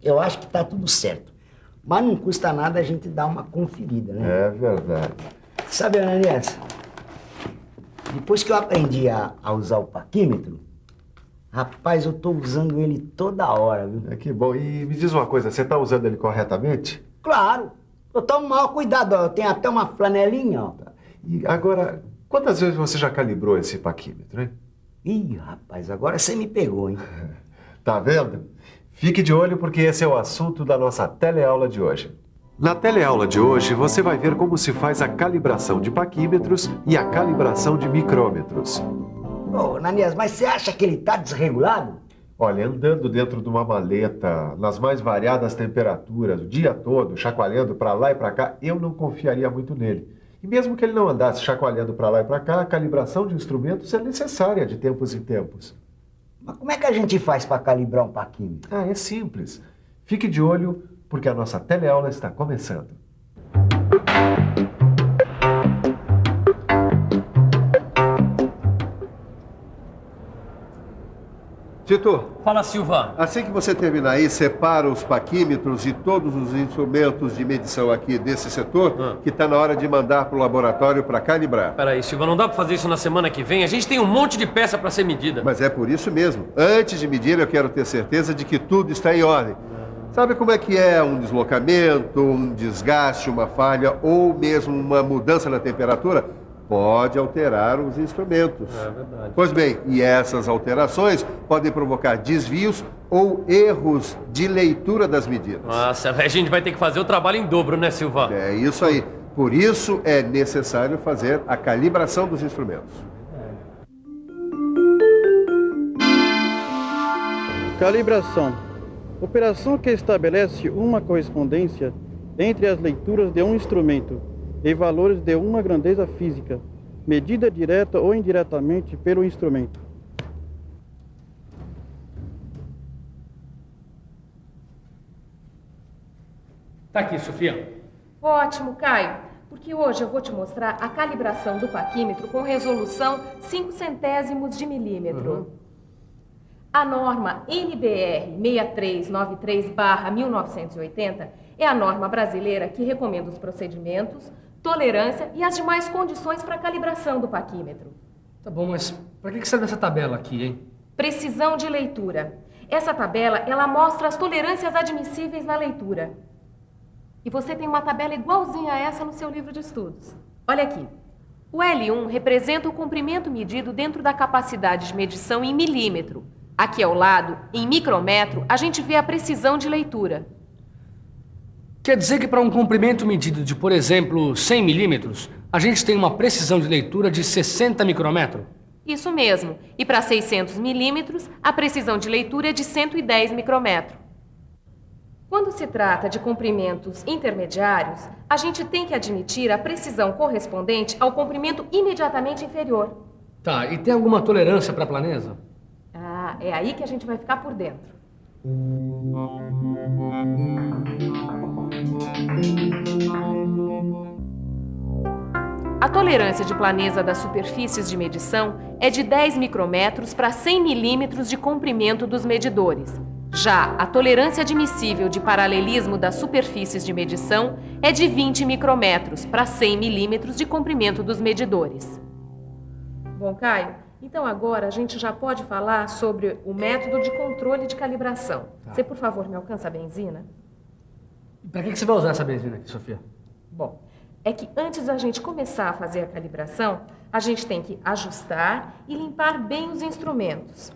eu acho que tá tudo certo. Mas não custa nada a gente dar uma conferida, né? É verdade. Sabe, Ananias, depois que eu aprendi a usar o paquímetro, rapaz, eu tô usando ele toda hora, viu? É que bom. E me diz uma coisa, você tá usando ele corretamente? Claro, eu tomo maior cuidado, ó. Eu tenho até uma flanelinha, ó. E agora, quantas vezes você já calibrou esse paquímetro, hein? Ih, rapaz, agora você me pegou, hein? Tá vendo? Fique de olho porque esse é o assunto da nossa teleaula de hoje. Na teleaula de hoje, você vai ver como se faz a calibração de paquímetros e a calibração de micrômetros. Ô, Ananias, mas você acha que ele tá desregulado? Olha, andando dentro de uma maleta, nas mais variadas temperaturas, o dia todo, chacoalhando para lá e para cá, eu não confiaria muito nele. E mesmo que ele não andasse chacoalhando para lá e para cá, a calibração de instrumentos é necessária de tempos em tempos. Mas como é que a gente faz para calibrar um paquímetro? Ah, é simples. Fique de olho, porque a nossa teleaula está começando. Tito, Fala, Silva. assim que você terminar aí, separa os paquímetros e todos os instrumentos de medição aqui desse setor, que está na hora de mandar para o laboratório para calibrar. Peraí, Silva, não dá pra fazer isso na semana que vem? A gente tem um monte de peça pra ser medida. Mas é por isso mesmo. Antes de medir, eu quero ter certeza de que tudo está em ordem. Sabe como é que é um deslocamento, um desgaste, uma falha ou mesmo uma mudança na temperatura? Pode alterar os instrumentos. É verdade. Pois bem, e essas alterações podem provocar desvios ou erros de leitura das medidas. Nossa, a gente vai ter que fazer o trabalho em dobro, né, Silva? É isso aí. Por isso é necessário fazer a calibração dos instrumentos. Calibração. Operação que estabelece uma correspondência entre as leituras de um instrumento e valores de uma grandeza física, medida direta ou indiretamente pelo instrumento. Tá aqui, Sofia. Ótimo, Caio, porque hoje eu vou te mostrar a calibração do paquímetro com resolução 0,05 de milímetro. A norma NBR 6393/1980 é a norma brasileira que recomenda os procedimentos, tolerância e as demais condições para a calibração do paquímetro. Tá bom, mas pra que serve essa tabela aqui, hein? Precisão de leitura. Essa tabela, ela mostra as tolerâncias admissíveis na leitura. E você tem uma tabela igualzinha a essa no seu livro de estudos. Olha aqui. O L1 representa o comprimento medido dentro da capacidade de medição em milímetro. Aqui ao lado, em micrômetro, a gente vê a precisão de leitura. Quer dizer que para um comprimento medido de, por exemplo, 100 milímetros, a gente tem uma precisão de leitura de 60 micrômetros? Isso mesmo. E para 600 milímetros, a precisão de leitura é de 110 micrômetros. Quando se trata de comprimentos intermediários, a gente tem que admitir a precisão correspondente ao comprimento imediatamente inferior. Tá, e tem alguma tolerância para a planeza? Ah, é aí que a gente vai ficar por dentro. A tolerância de planeza das superfícies de medição é de 10 micrômetros para 100 milímetros de comprimento dos medidores. Já a tolerância admissível de paralelismo das superfícies de medição é de 20 micrômetros para 100 milímetros de comprimento dos medidores. Bom, Caio, então agora a gente já pode falar sobre o método de controle de calibração. Você, por favor, me alcança a benzina? Para que você vai usar essa benzina aqui, Sofia? Bom, é que antes da gente começar a fazer a calibração, a gente tem que ajustar e limpar bem os instrumentos.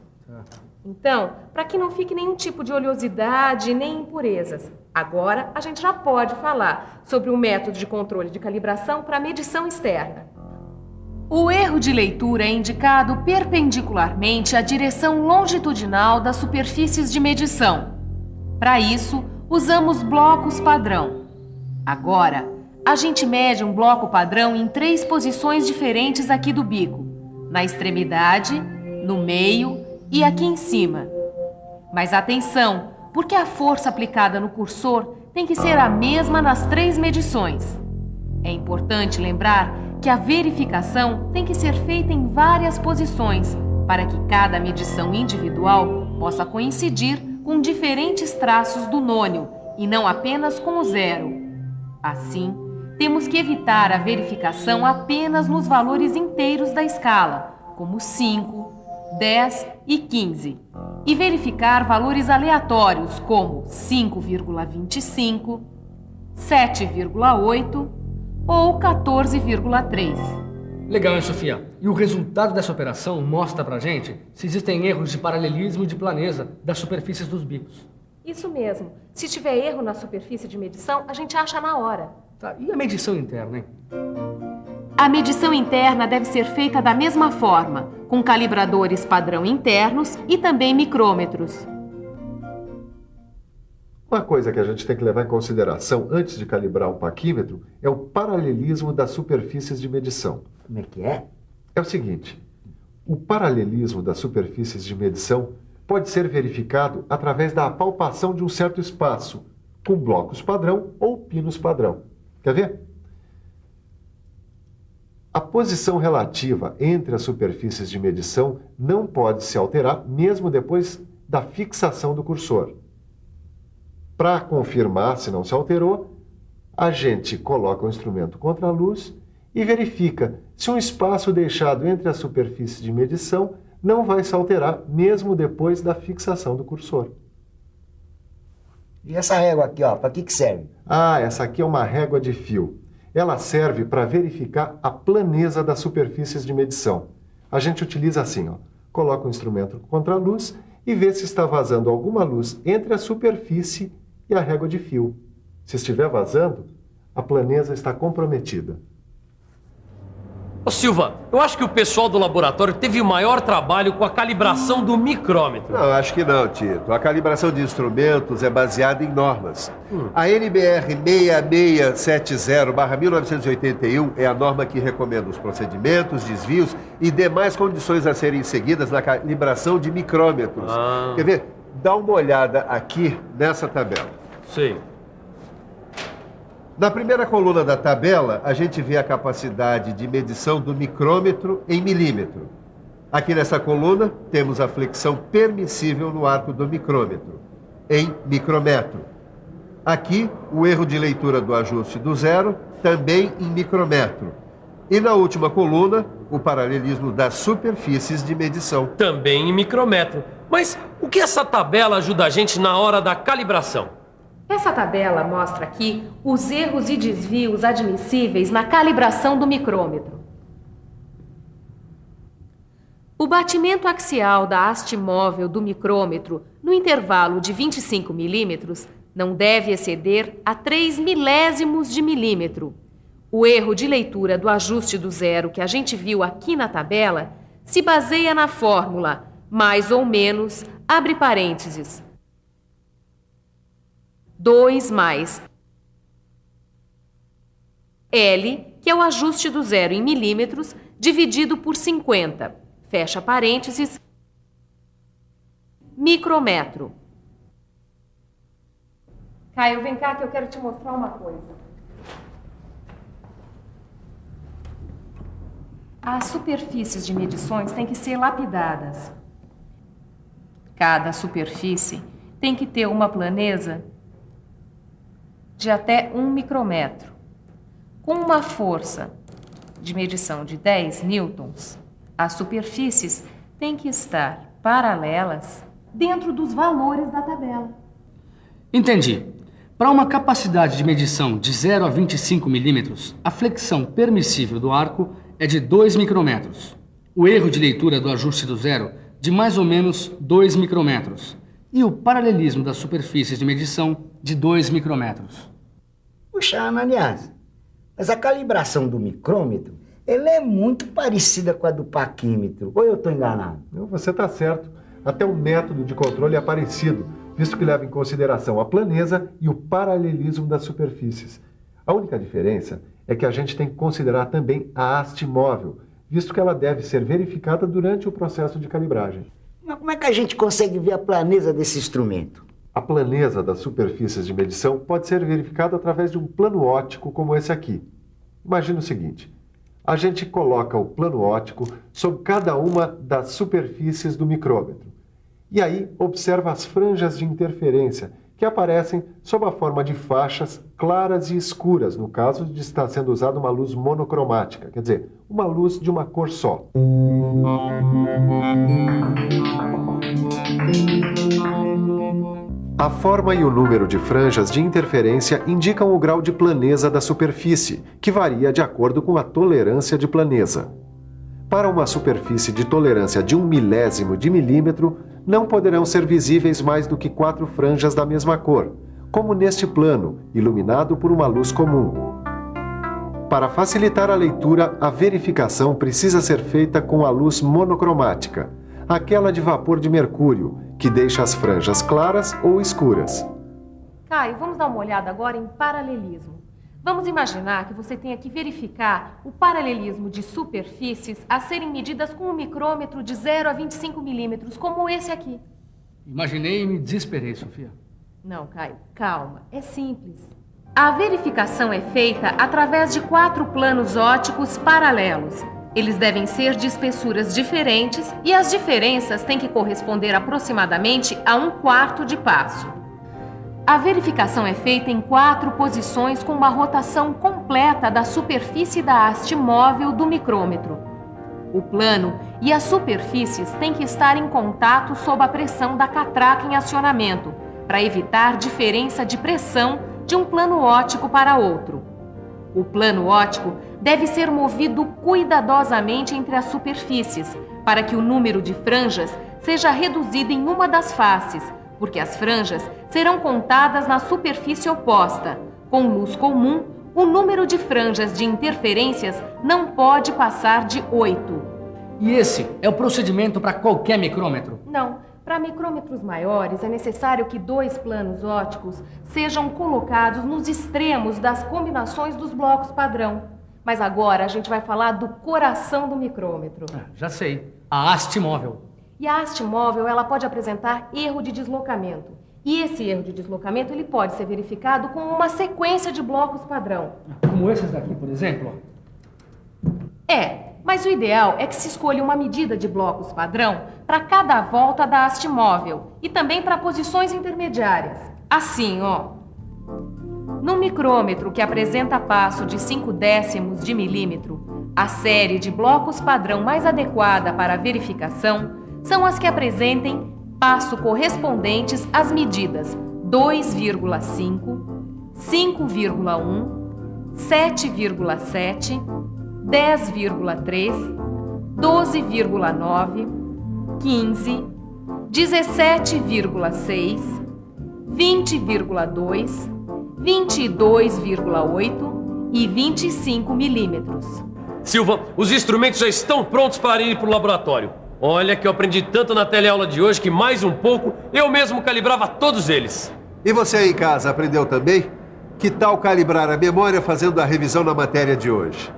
Então, para que não fique nenhum tipo de oleosidade nem impurezas. Agora, a gente já pode falar sobre o método de controle de calibração para medição externa. O erro de leitura é indicado perpendicularmente à direção longitudinal das superfícies de medição. Para isso, usamos blocos padrão. Agora, a gente mede um bloco padrão em 3 posições diferentes aqui do bico: na extremidade, no meio e aqui em cima. Mas atenção, porque a força aplicada no cursor tem que ser a mesma nas 3 medições. É importante lembrar que a verificação tem que ser feita em várias posições, para que cada medição individual possa coincidir com com diferentes traços do nônio e não apenas com o 0. Assim, temos que evitar a verificação apenas nos valores inteiros da escala, como 5, 10 e 15, e verificar valores aleatórios como 5,25, 7,8 ou 14,3. Legal, hein, Sofia? E o resultado dessa operação mostra pra gente se existem erros de paralelismo e de planeza das superfícies dos bicos. Isso mesmo. Se tiver erro na superfície de medição, a gente acha na hora. Tá, e a medição interna, hein? A medição interna deve ser feita da mesma forma, com calibradores padrão internos e também micrômetros. Uma coisa que a gente tem que levar em consideração antes de calibrar um paquímetro é o paralelismo das superfícies de medição. Como é que é? É o seguinte, o paralelismo das superfícies de medição pode ser verificado através da apalpação de um certo espaço, com blocos padrão ou pinos padrão. Quer ver? A posição relativa entre as superfícies de medição não pode se alterar mesmo depois da fixação do cursor. Para confirmar se não se alterou, a gente coloca o instrumento contra a luz e verifica se um espaço deixado entre as superfícies de medição não vai se alterar mesmo depois da fixação do cursor. E essa régua aqui, ó, para que serve? Ah, essa aqui é uma régua de fio. Ela serve para verificar a planeza das superfícies de medição. A gente utiliza assim, ó, coloca o instrumento contra a luz e vê se está vazando alguma luz entre a superfície e a régua de fio. Se estiver vazando, a planeza está comprometida. Ô Silva, eu acho que o pessoal do laboratório teve o maior trabalho com a calibração do micrômetro. Não, acho que não, Tito. A calibração de instrumentos é baseada em normas. A NBR 6670/1981 é a norma que recomenda os procedimentos, desvios e demais condições a serem seguidas na calibração de micrômetros. Quer ver? Dá uma olhada aqui nessa tabela. Sei. Na primeira coluna da tabela, a gente vê a capacidade de medição do micrômetro em milímetro. Aqui nessa coluna, temos a flexão permissível no arco do micrômetro, em micrometro. Aqui, o erro de leitura do ajuste do 0, também em micrometro. E na última coluna, o paralelismo das superfícies de medição. Também em micrômetro. Mas o que essa tabela ajuda a gente na hora da calibração? Essa tabela mostra aqui os erros e desvios admissíveis na calibração do micrômetro. O batimento axial da haste móvel do micrômetro no intervalo de 25 milímetros não deve exceder a 3 milésimos de milímetro. O erro de leitura do ajuste do 0 que a gente viu aqui na tabela se baseia na fórmula mais ou menos, abre parênteses, 2 mais L, que é o ajuste do 0 em milímetros, dividido por 50, fecha parênteses, micrometro. Caio, vem cá que eu quero te mostrar uma coisa. As superfícies de medições têm que ser lapidadas. Cada superfície tem que ter uma planeza de até 1 micrometro. Com uma força de medição de 10 newtons, as superfícies têm que estar paralelas dentro dos valores da tabela. Entendi. Para uma capacidade de medição de 0 a 25 milímetros, a flexão permissível do arco é de 2 micrometros. O erro de leitura do ajuste do 0 de mais ou menos 2 micrometros. E o paralelismo das superfícies de medição de 2 micrometros. Puxa, Ananias, mas a calibração do micrômetro, ela é muito parecida com a do paquímetro. Ou eu estou enganado? Não, você está certo. Até o método de controle é parecido, visto que leva em consideração a planeza e o paralelismo das superfícies. A única diferença é que a gente tem que considerar também a haste móvel, visto que ela deve ser verificada durante o processo de calibragem. Mas como é que a gente consegue ver a planeza desse instrumento? A planeza das superfícies de medição pode ser verificada através de um plano óptico como esse aqui. Imagina o seguinte, a gente coloca o plano óptico sobre cada uma das superfícies do micrômetro E aí observa as franjas de interferência, que aparecem sob a forma de faixas claras e escuras, no caso de estar sendo usada uma luz monocromática, quer dizer, uma luz de uma cor só. A forma e o número de franjas de interferência indicam o grau de planeza da superfície, que varia de acordo com a tolerância de planeza. Para uma superfície de tolerância de 1/1000 de milímetro, não poderão ser visíveis mais do que 4 franjas da mesma cor, como neste plano, iluminado por uma luz comum. Para facilitar a leitura, a verificação precisa ser feita com a luz monocromática, aquela de vapor de mercúrio, que deixa as franjas claras ou escuras. Caio, vamos dar uma olhada agora em paralelismo. Vamos imaginar que você tenha que verificar o paralelismo de superfícies a serem medidas com um micrômetro de 0 a 25 milímetros, como esse aqui. Imaginei e me desesperei, Sofia. Não, Caio, calma, é simples. A verificação é feita através de 4 planos ópticos paralelos. Eles devem ser de espessuras diferentes e as diferenças têm que corresponder aproximadamente a 1/4 de passo. A verificação é feita em 4 posições com uma rotação completa da superfície da haste móvel do micrômetro. O plano e as superfícies têm que estar em contato sob a pressão da catraca em acionamento, para evitar diferença de pressão de um plano óptico para outro. O plano óptico deve ser movido cuidadosamente entre as superfícies, para que o número de franjas seja reduzido em uma das faces, porque as franjas serão contadas na superfície oposta. Com luz comum, o número de franjas de interferências não pode passar de 8. E esse é o procedimento para qualquer micrômetro? Não. Para micrômetros maiores, é necessário que 2 planos ópticos sejam colocados nos extremos das combinações dos blocos padrão. Mas agora a gente vai falar do coração do micrômetro. Já sei. A haste móvel. E a haste móvel, ela pode apresentar erro de deslocamento. E esse erro de deslocamento, ele pode ser verificado com uma sequência de blocos padrão. Como esses daqui, por exemplo? Mas o ideal é que se escolha uma medida de blocos padrão para cada volta da haste móvel e também para posições intermediárias. Assim, ó. No micrômetro que apresenta passo de 0,5 de milímetro, a série de blocos padrão mais adequada para a verificação são as que apresentem passo correspondentes às medidas 2,5, 5,1, 7,7, 10,3, 12,9, 15, 17,6, 20,2, 22,8 e 25 milímetros. Silva, os instrumentos já estão prontos para ir para o laboratório. Olha que eu aprendi tanto na teleaula de hoje que mais um pouco eu mesmo calibrava todos eles. E você aí em casa aprendeu também? Que tal calibrar a memória fazendo a revisão na matéria de hoje?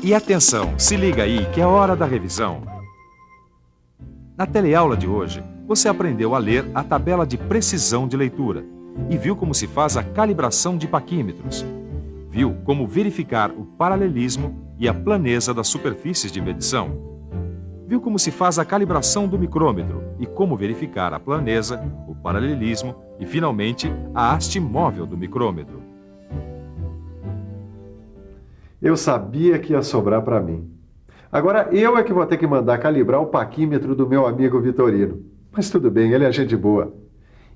E atenção, se liga aí que é hora da revisão. Na teleaula de hoje, você aprendeu a ler a tabela de precisão de leitura e viu como se faz a calibração de paquímetros. Viu como verificar o paralelismo e a planeza das superfícies de medição. Viu como se faz a calibração do micrômetro e como verificar a planeza, o paralelismo e, finalmente, a haste móvel do micrômetro. Eu sabia que ia sobrar para mim. Agora eu é que vou ter que mandar calibrar o paquímetro do meu amigo Vitorino. Mas tudo bem, ele é gente boa.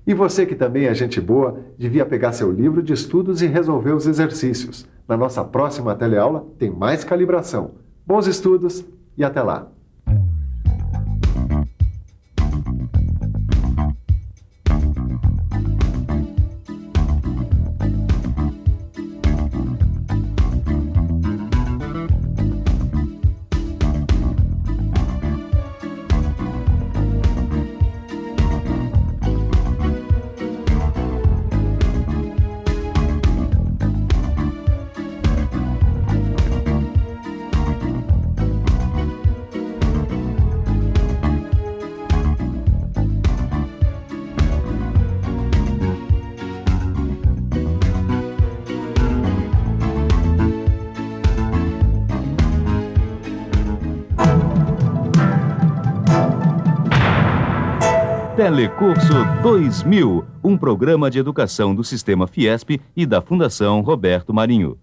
E você que também é gente boa, devia pegar seu livro de estudos e resolver os exercícios. Na nossa próxima teleaula tem mais calibração. Bons estudos e até lá! Telecurso 2000, um programa de educação do Sistema Fiesp e da Fundação Roberto Marinho.